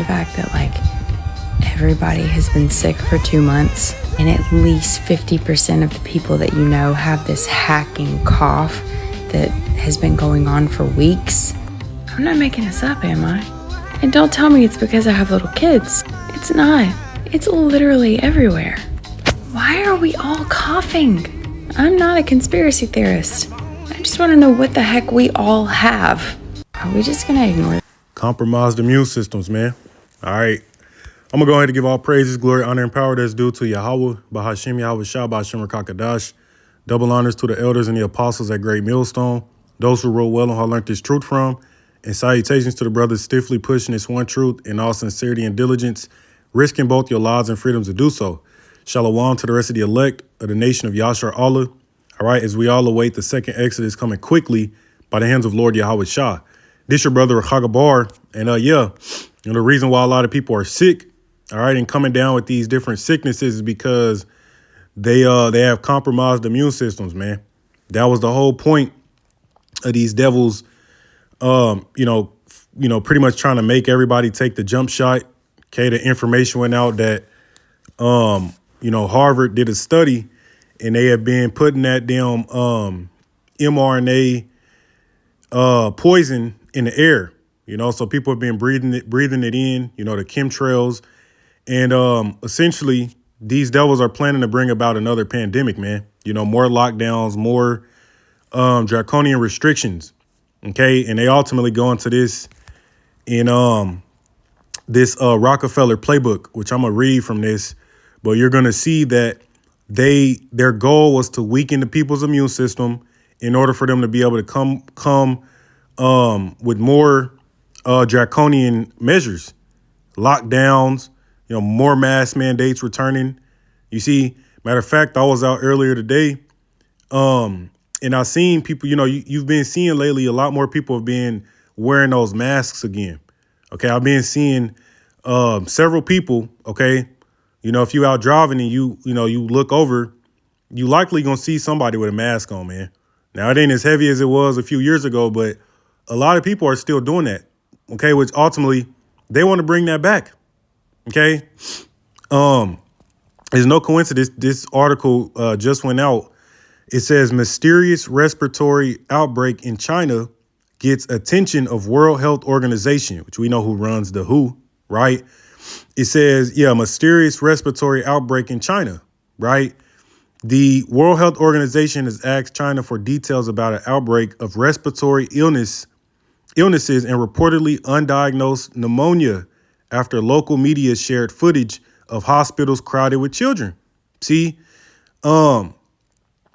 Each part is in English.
fact that, like, everybody has been sick for 2 months, and at least 50% of the people that you know have this hacking cough that has been going on for weeks? I'm not making this up, am I? And don't tell me it's because I have little kids. It's not. It's literally everywhere. Why are we all coughing? I'm not a conspiracy theorist. I just want to know what the heck we all have. Are we just going to ignore it? Compromised immune systems, man. All right. I'm going to go ahead and give all praises, glory, honor, and power that's due to Yahweh, Bahashim, Yahweh Shah, Bahashim, Rakakadash. Double honors to the elders and the apostles at Great Millstone, those who wrote well and who learned this truth from, and salutations to the brothers stiffly pushing this one truth in all sincerity and diligence, risking both your lives and freedoms to do so. Shalom to the rest of the elect of the nation of Yashar Allah. All right, as we all await the second Exodus coming quickly by the hands of Lord Yahweh Shah. This your brother Chagabar, and the reason why a lot of people are sick, all right, and coming down with these different sicknesses is because they have compromised immune systems, man. That was the whole point of these devils, pretty much trying to make everybody take the jump shot. Okay, the information went out that Harvard did a study, and they have been putting that damn mRNA poison in the air. So people have been breathing it in. The chemtrails, and essentially these devils are planning to bring about another pandemic, man. More lockdowns, more draconian restrictions. Okay, and they ultimately go into this in this Rockefeller playbook, which I'm gonna read from this. But you're going to see that their goal was to weaken the people's immune system in order for them to be able to come with more draconian measures, lockdowns, more mask mandates returning. You see, matter of fact, I was out earlier today, and I've seen people. You've been seeing lately a lot more people have been wearing those masks again. Okay, I've been seeing several people. Okay. If you out driving and you look over, you likely going to see somebody with a mask on, man. Now, it ain't as heavy as it was a few years ago, but a lot of people are still doing that. Okay, which ultimately they want to bring that back. Okay. There's no coincidence. This article just went out. It says mysterious respiratory outbreak in China gets attention of World Health Organization, which we know who runs the WHO, right? It says, mysterious respiratory outbreak in China, right? The World Health Organization has asked China for details about an outbreak of respiratory illnesses and reportedly undiagnosed pneumonia after local media shared footage of hospitals crowded with children. See, but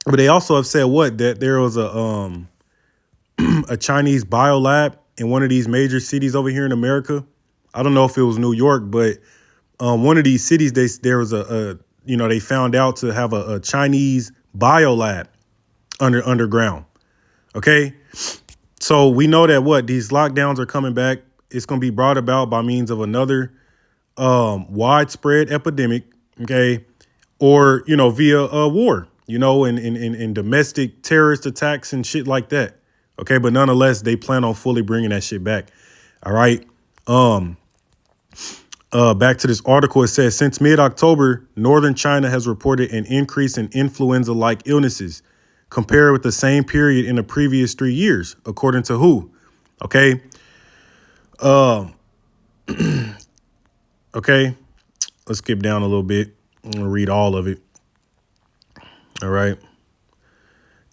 they also have said that there was a Chinese biolab in one of these major cities over here in America. I don't know if it was New York, but one of these cities, there was they found out to have a Chinese biolab underground. Okay. So we know that these lockdowns are coming back. It's going to be brought about by means of another widespread epidemic. Okay. Or, via a war, in domestic terrorist attacks and shit like that. Okay. But nonetheless, they plan on fully bringing that shit back. All right. Back to this article, it says, since mid-October, northern China has reported an increase in influenza-like illnesses compared with the same period in the previous 3 years, according to WHO. Okay. Okay. Let's skip down a little bit. I'm going to read all of it. All right.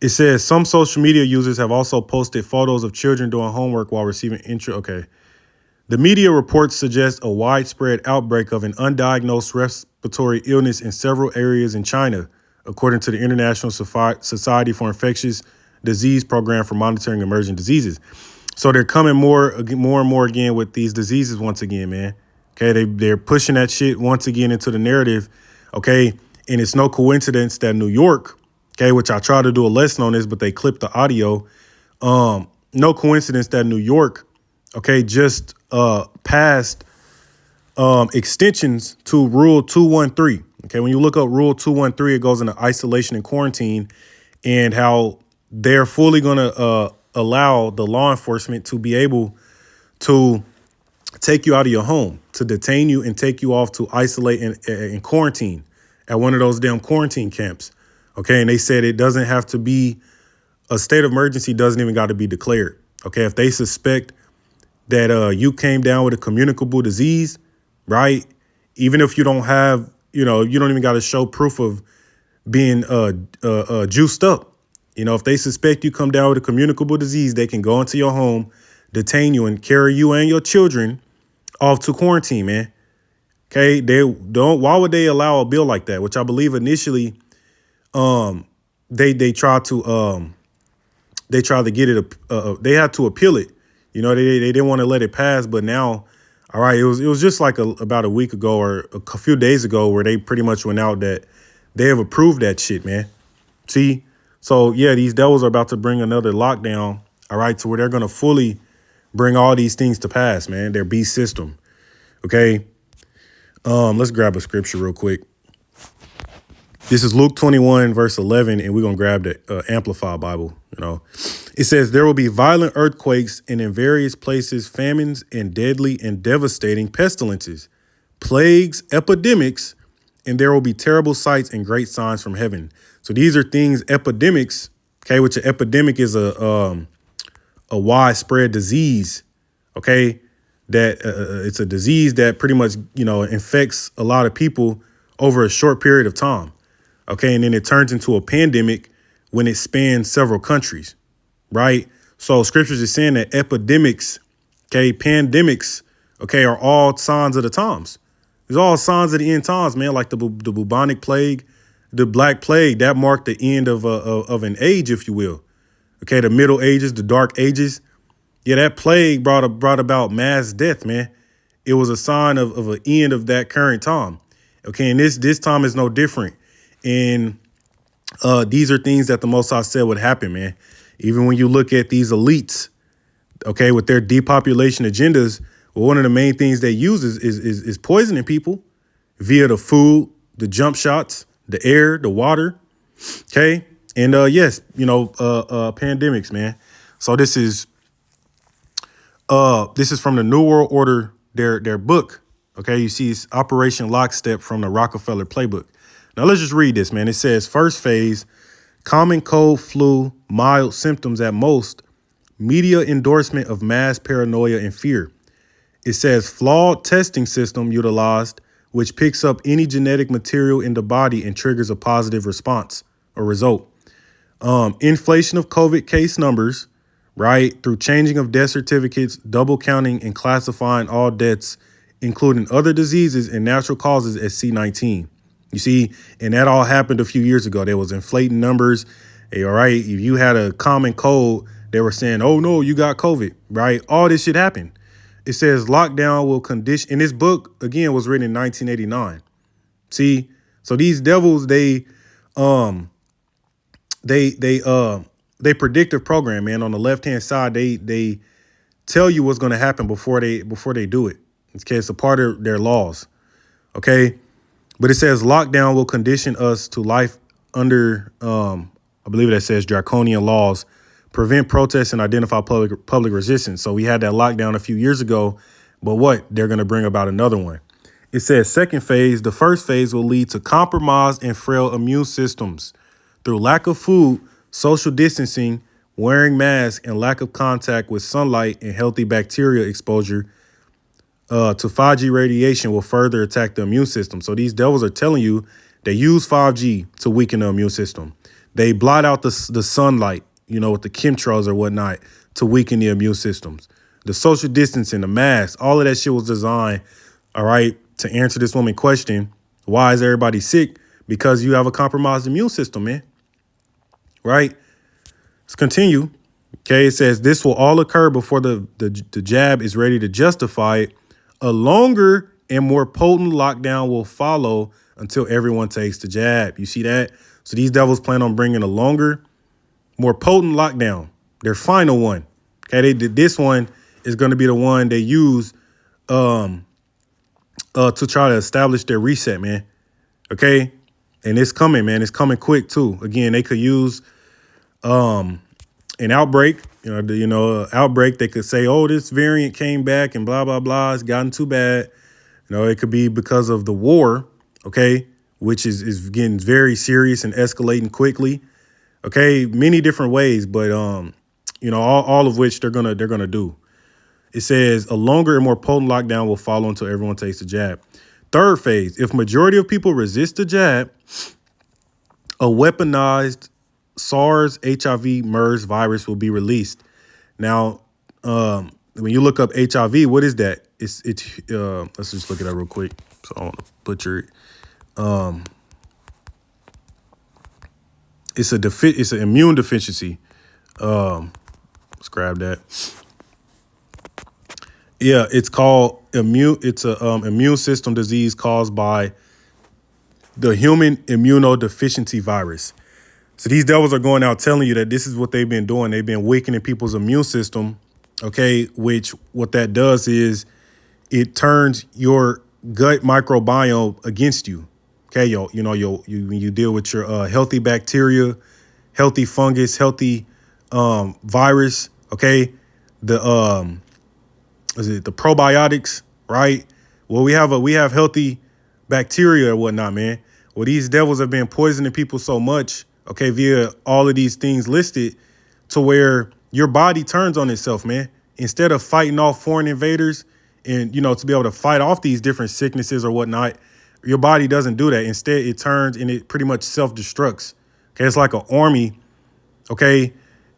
It says some social media users have also posted photos of children doing homework while receiving Okay. The media reports suggest a widespread outbreak of an undiagnosed respiratory illness in several areas in China, according to the International Society for Infectious Disease Program for Monitoring Emerging Diseases. So they're coming more and more again with these diseases once again, man. Okay, they're pushing that shit once again into the narrative. Okay, and it's no coincidence that New York, okay, which I tried to do a lesson on this, but they clipped the audio. No coincidence that New York, okay, just passed extensions to Rule 213. Okay, when you look up Rule 213, it goes into isolation and quarantine, and how they're fully going to allow the law enforcement to be able to take you out of your home, to detain you and take you off to isolate and quarantine at one of those damn quarantine camps. Okay. And they said it doesn't have to be a state of emergency, doesn't even got to be declared. Okay. If they suspect that you came down with a communicable disease, right? Even if you don't have, you don't even got to show proof of being juiced up. If they suspect you come down with a communicable disease, they can go into your home, detain you, and carry you and your children off to quarantine, man. Okay, they don't. Why would they allow a bill like that? Which I believe initially, they tried to get it. They had to appeal it. They didn't want to let it pass, but now, all right, it was just like about a week ago or a few days ago where they pretty much went out that they have approved that shit, man. See, so yeah, these devils are about to bring another lockdown. All right, to where they're gonna fully bring all these things to pass, man. Their beast system. Okay. Let's grab a scripture real quick. This is Luke 21, verse 11, and we're going to grab the Amplified Bible. It says, there will be violent earthquakes and in various places famines and deadly and devastating pestilences, plagues, epidemics, and there will be terrible sights and great signs from heaven. So these are things, epidemics, okay, which an epidemic is a widespread disease, okay, that it's a disease that pretty much, infects a lot of people over a short period of time. Okay. And then it turns into a pandemic when it spans several countries. Right. So scriptures is saying that epidemics, okay, pandemics, okay, are all signs of the times. It's all signs of the end times, man, like the bubonic plague, the Black Plague, that marked the end of an age, if you will. Okay. The Middle Ages, the Dark Ages. Yeah, that plague brought about mass death, man. It was a sign of an end of that current time. Okay. And this time is no different. And these are things that the Most High said would happen, man. Even when you look at these elites, okay, with their depopulation agendas, well, one of the main things they use is poisoning people via the food, the jump shots, the air, the water. Okay. And yes, pandemics, man. So this is from the New World Order, their book. Okay, you see it's Operation Lockstep from the Rockefeller Playbook. Now let's just read this, man. It says first phase, common cold, flu, mild symptoms at most, media endorsement of mass paranoia and fear. It says flawed testing system utilized, which picks up any genetic material in the body and triggers a positive response or result. Inflation of COVID case numbers, right, through changing of death certificates, double counting and classifying all deaths, including other diseases and natural causes as C-19. You see, and that all happened a few years ago. There was inflating numbers. Hey, all right, if you had a common cold, they were saying, oh, no, you got COVID, right? All this shit happened. It says lockdown will condition. And this book, again, was written in 1989. See, so these devils, they predictive program, man. On the left-hand side, they tell you what's going to happen before they do it. Okay, it's a part of their laws. Okay. But it says lockdown will condition us to life under, I believe that says draconian laws, prevent protests and identify public resistance. So we had that lockdown a few years ago, but what? They're going to bring about another one. It says second phase, the first phase will lead to compromised and frail immune systems through lack of food, social distancing, wearing masks, and lack of contact with sunlight and healthy bacteria exposure to 5G radiation will further attack the immune system. So these devils are telling you they use 5G to weaken the immune system. They blot out the sunlight, with the chemtrails or whatnot to weaken the immune systems. The social distancing, the masks, all of that shit was designed, all right, to answer this woman's question. Why is everybody sick? Because you have a compromised immune system, man. Right? Let's continue. Okay, it says this will all occur before the jab is ready to justify it. A longer and more potent lockdown will follow until everyone takes the jab. You see that? So these devils plan on bringing a longer, more potent lockdown, their final one. Okay, they did this one is going to be the one they use to try to establish their reset, man. Okay, and it's coming, man. It's coming quick too. Again, they could use an outbreak. Outbreak. They could say, oh, this variant came back and blah, blah, blah. It's gotten too bad. It could be because of the war, okay, which is getting very serious and escalating quickly. Okay, many different ways, but all of which they're gonna do. It says a longer and more potent lockdown will follow until everyone takes the jab. Third phase, if majority of people resist the jab, a weaponized SARS, HIV, MERS virus will be released. Now, when you look up HIV, what is that? It's let's just look it up real quick. So I don't want to butcher it. It's an immune deficiency. Let's grab that. Yeah, it's called immune. It's a immune system disease caused by the human immunodeficiency virus. So these devils are going out telling you that this is what they've been doing. They've been weakening people's immune system. Okay, which what that does is it turns your gut microbiome against you. Okay, when you deal with your healthy bacteria, healthy fungus, healthy virus. Okay, the the probiotics, right? Well, we have healthy bacteria or whatnot, man. Well, these devils have been poisoning people so much, okay, via all of these things listed, to where your body turns on itself, man. Instead of fighting off foreign invaders and to be able to fight off these different sicknesses or whatnot, your body doesn't do that. Instead, it turns and it pretty much self-destructs. Okay, it's like an army. Okay,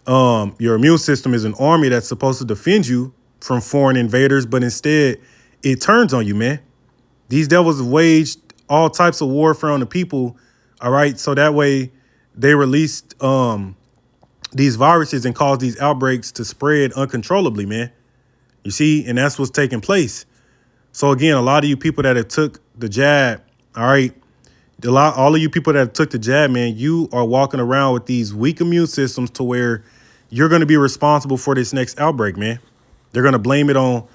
your immune system is an army that's supposed to defend you from foreign invaders, but instead it turns on you, man. These devils have waged all types of warfare on the people. All right, so that way they released these viruses and caused these outbreaks to spread uncontrollably, man. You see, and that's what's taking place. So again, a lot of you people that have took the jab, all right, all of you people that took the jab, man, you are walking around with these weak immune systems to where you're going to be responsible for this next outbreak, man. They're going to blame it on,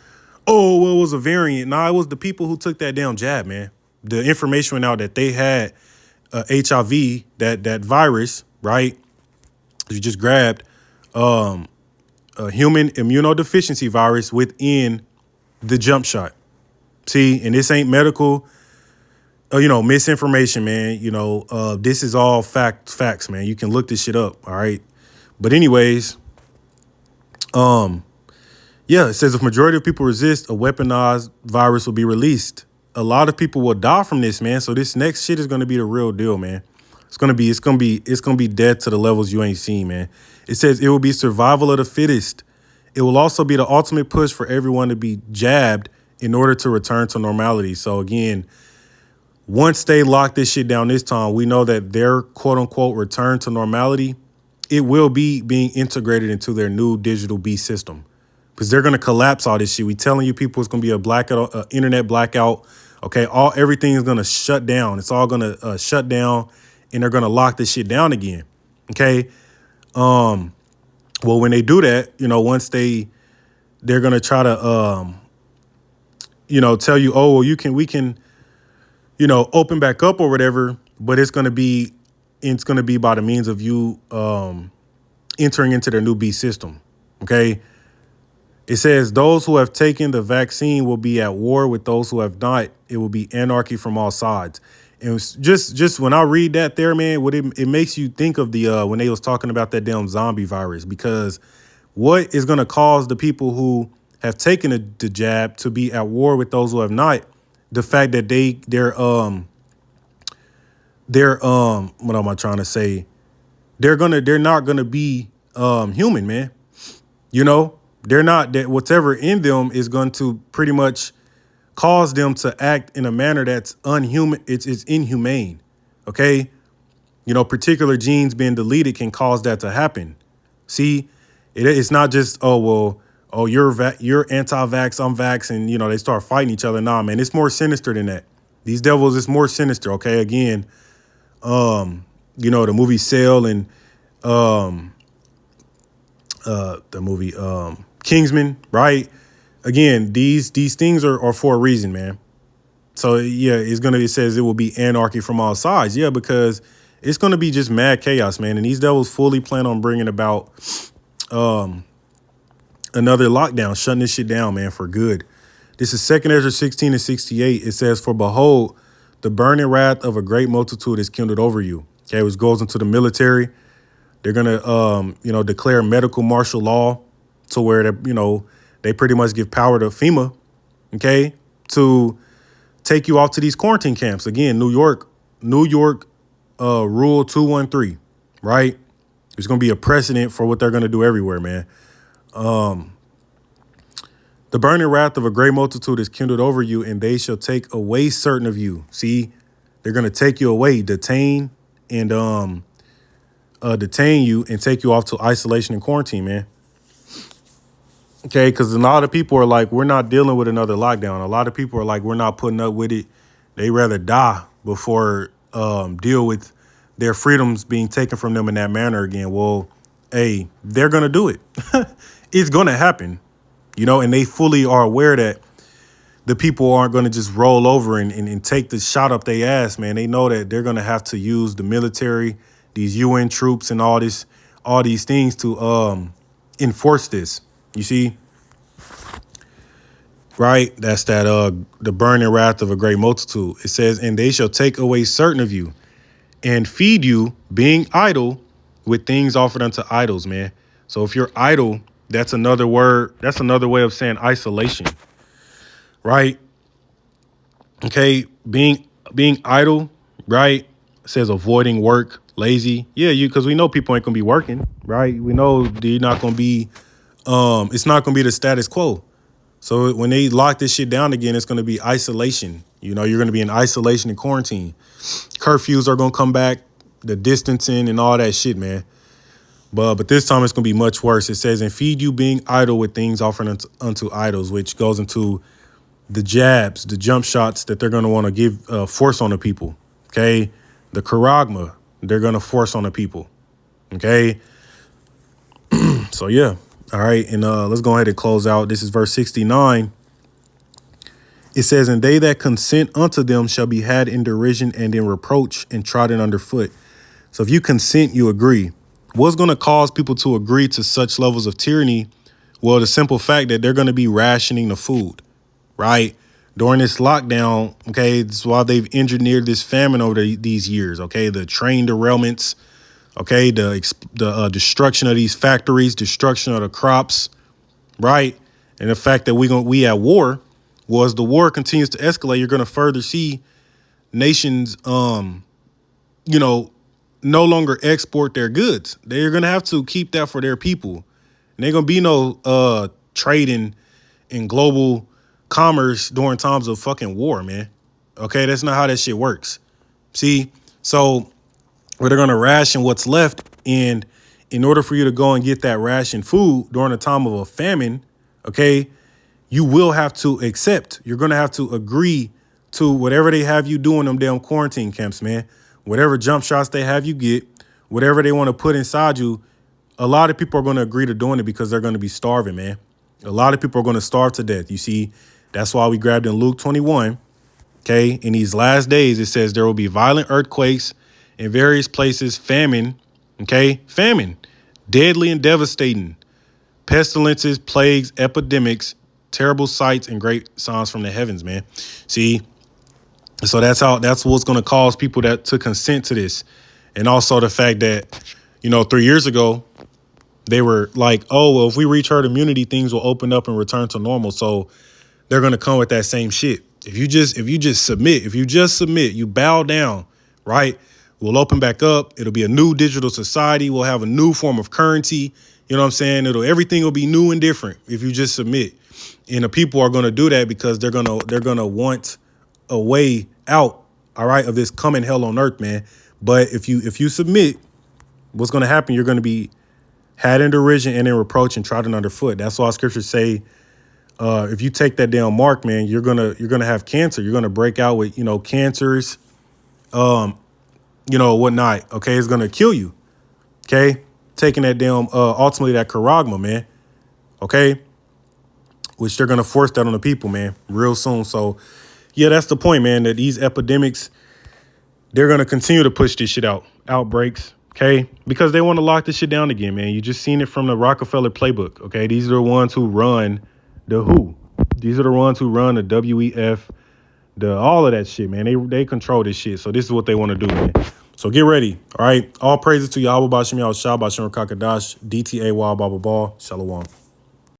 oh, well, it was a variant. Nah, it was the people who took that damn jab, man. The information went out that they had HIV, that virus, right? You just grabbed a human immunodeficiency virus within the jump shot. See, and this ain't medical, misinformation, man. This is all facts, man. You can look this shit up, all right? But anyways, yeah, it says if majority of people resist, a weaponized virus will be released. A lot of people will die from this, man. So this next shit is going to be the real deal, man. It's going to be death to the levels you ain't seen, man. It says it will be survival of the fittest. It will also be the ultimate push for everyone to be jabbed in order to return to normality. So again, once they lock this shit down this time, we know that their quote unquote return to normality, it will be being integrated into their new digital beast system. Because they're going to collapse all this shit. We telling you people it's going to be a blackout, internet blackout. Okay, everything is going to shut down. It's all going to shut down, and they're going to lock this shit down again. Okay. Well, when they do that, once they're going to try to, tell you, oh, well, we can, open back up or whatever. But it's going to be by the means of you entering into their new beast system. Okay. It says those who have taken the vaccine will be at war with those who have not. It will be anarchy from all sides. And just when I read that there, man, it makes you think of the when they was talking about that damn zombie virus, because what is going to cause the people who have taken the jab to be at war with those who have not? The fact that they're what am I trying to say? They're not gonna be human, man. They're not, that whatever in them is going to pretty much cause them to act in a manner that's unhuman. It's inhumane. Okay. Particular genes being deleted can cause that to happen. See, it's not just, you're anti-vax, I'm vax, and they start fighting each other. Nah, man, it's more sinister than that. These devils is more sinister. Okay. Again, the movie Sale and the movie Kingsman, right? Again, these things are for a reason, man. So yeah, it says it will be anarchy from all sides. Yeah, because it's gonna be just mad chaos, man. And these devils fully plan on bringing about another lockdown, shutting this shit down, man, for good. This is 2 Ezra 16:68. It says, "For behold, the burning wrath of a great multitude is kindled over you." Okay, which goes into the military. They're gonna, declare medical martial law to where they pretty much give power to FEMA, okay, to take you off to these quarantine camps. Again, New York, Rule 213, right? There's gonna be a precedent for what they're gonna do everywhere, man. The burning wrath of a great multitude is kindled over you, and they shall take away certain of you. See, they're gonna take you away, detain you and take you off to isolation and quarantine, man. Okay, because a lot of people are like, we're not dealing with another lockdown. A lot of people are like, we're not putting up with it. They rather die before deal with their freedoms being taken from them in that manner again. Well, hey, they're gonna do it. It's gonna happen. And they fully are aware that the people aren't going to just roll over and take the shot up their ass, man. They know that they're going to have to use the military, these UN troops and all these things to enforce this. You see? Right? That's the burning wrath of a great multitude. It says, "And they shall take away certain of you and feed you, being idle, with things offered unto idols," man. So if you're idle, that's another word. That's another way of saying isolation, right? Okay, being idle, right? It says avoiding work, lazy. Yeah, because we know people ain't gonna be working, right? We know they're not gonna be. It's not gonna be the status quo. So when they lock this shit down again, it's gonna be isolation. You're gonna be in isolation and quarantine. Curfews are gonna come back, the distancing and all that shit, man. But this time it's going to be much worse. It says, "And feed you, being idle, with things offered unto idols," which goes into the jabs, the jump shots that they're going to want to give force on the people. Okay. The charagma, they're going to force on the people. Okay. So, yeah. All right. And let's go ahead and close out. This is verse 69. It says, "And they that consent unto them shall be had in derision and in reproach and trodden under foot." So if you consent, you agree. What's going to cause people to agree to such levels of tyranny? Well, the simple fact that they're going to be rationing the food, right? During this lockdown, okay, that's why they've engineered this famine over these years, okay? The train derailments, okay, the destruction of these factories, destruction of the crops, right? And the fact that we at war, well, as the war continues to escalate, you're going to further see nations, no longer export their goods. They're going to have to keep that for their people. And ain't going to be no trading in global commerce during times of fucking war, man. Okay, that's not how that shit works. See, so where they're going to ration what's left. And in order for you to go and get that ration food during a time of a famine, okay, you will have to accept. You're going to have to agree to whatever they have you do in them damn quarantine camps, man. Whatever jump shots they have you get, whatever they want to put inside you, a lot of people are going to agree to doing it because they're going to be starving, man. A lot of people are going to starve to death. You see, that's why we grabbed in Luke 21. Okay, in these last days, it says there will be violent earthquakes in various places, famine. Okay, famine, deadly and devastating, pestilences, plagues, epidemics, terrible sights, and great signs from the heavens, man. See. So that's what's going to cause people to consent to this. And also the fact that, 3 years ago, they were like, oh, well, if we reach herd immunity, things will open up and return to normal. So they're going to come with that same shit. If you just submit, you bow down, right? We'll open back up. It'll be a new digital society. We'll have a new form of currency. You know what I'm saying? Everything will be new and different if you just submit. And the people are going to do that because they're going to want a way out, all right, of this coming hell on earth, man. But if you submit, what's going to happen? You're going to be had in derision and in reproach and trodden underfoot. That's why scriptures say, if you take that damn mark, man, you're gonna have cancer. You're gonna break out with cancers, whatnot. Okay, it's gonna kill you. Okay, taking that damn ultimately that charagma, man. Okay, which they're gonna force that on the people, man, real soon. So. Yeah, that's the point, man, that these epidemics, they're going to continue to push this shit out. Outbreaks, okay? Because they want to lock this shit down again, man. You just seen it from the Rockefeller playbook, okay? These are the ones who run the WHO. These are the ones who run the WEF, all of that shit, man. They control this shit. So this is what they want to do, man. So get ready. All right. All praises to Yahweh Bashim Yahweh Shah Bashim Kakadash, DTA Wild Baba Ball. Shalom.